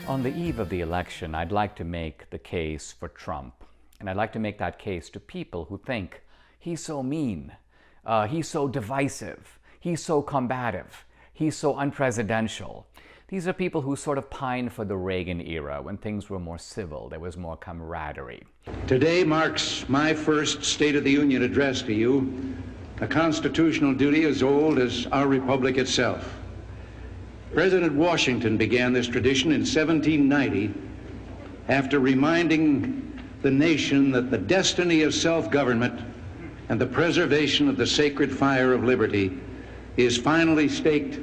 On the eve of the election, I'd like to make the case for Trump. And I'd like to make that case to people who think he's so mean, he's so divisive, he's so combative, he's so unpresidential. These are people who sort of pine for the Reagan era when things were more civil, there was more camaraderie. Today marks my first State of the Union address to you, a constitutional duty as old as our republic itself. President Washington began this tradition in 1790 after reminding the nation that the destiny of self-government and the preservation of the sacred fire of liberty is finally staked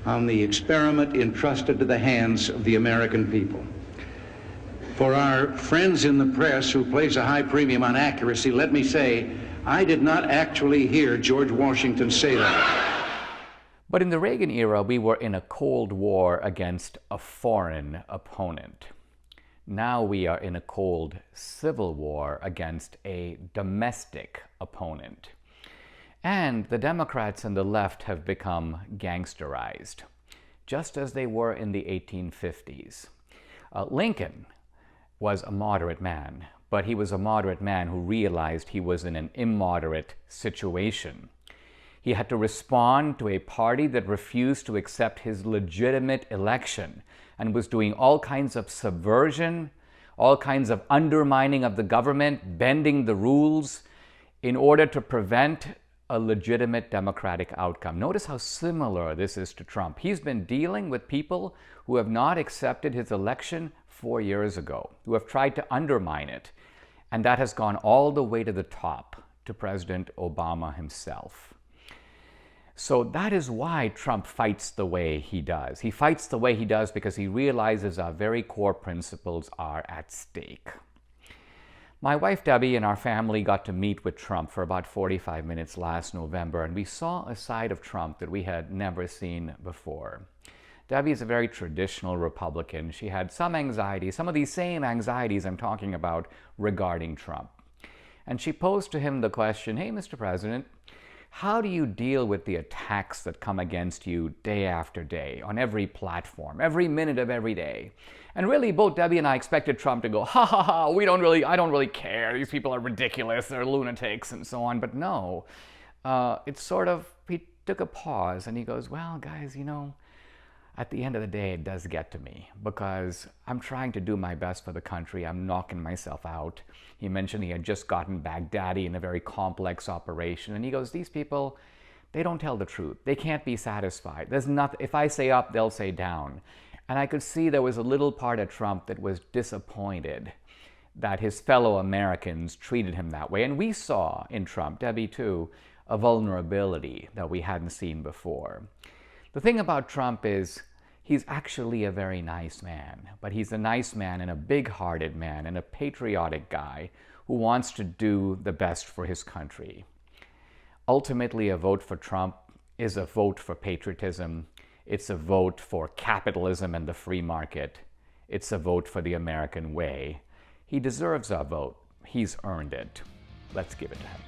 on the experiment entrusted to the hands of the American people. For our friends in the press who place a high premium on accuracy, let me say, I did not actually hear George Washington say that. But in the Reagan era, we were in a Cold War against a foreign opponent. Now we are in a cold civil war against a domestic opponent. And the Democrats and the left have become gangsterized, just as they were in the 1850s. Lincoln was a moderate man, but he was a moderate man who realized he was in an immoderate situation. He had to respond to a party that refused to accept his legitimate election and was doing all kinds of subversion, all kinds of undermining of the government, bending the rules in order to prevent a legitimate democratic outcome. Notice how similar this is to Trump. He's been dealing with people who have not accepted his election 4 years ago, who have tried to undermine it. And that has gone all the way to the top, to President Obama himself. So that is why Trump fights the way he does. He fights the way he does because he realizes our very core principles are at stake. My wife Debbie and our family got to meet with Trump for about 45 minutes last November, and we saw a side of Trump that we had never seen before. Debbie is a very traditional Republican. She had some anxiety, some of these same anxieties I'm talking about regarding Trump. And she posed to him the question, hey, Mr. President, how do you deal with the attacks that come against you day after day on every platform, every minute of every day? And really, both Debbie and I expected Trump to go, ha ha ha, I don't really care. These people are ridiculous, they're lunatics, and so on. But no, it's sort of, he took a pause and he goes, well, guys, you know, at the end of the day, it does get to me because I'm trying to do my best for the country. I'm knocking myself out. He mentioned he had just gotten Baghdadi in a very complex operation. And he goes, these people, they don't tell the truth. They can't be satisfied. There's nothing, if I say up, they'll say down. And I could see there was a little part of Trump that was disappointed that his fellow Americans treated him that way. And we saw in Trump, Debbie too, a vulnerability that we hadn't seen before. The thing about Trump is he's actually a very nice man, but he's a nice man and a big-hearted man and a patriotic guy who wants to do the best for his country. Ultimately, a vote for Trump is a vote for patriotism. It's a vote for capitalism and the free market. It's a vote for the American way. He deserves our vote. He's earned it. Let's give it to him.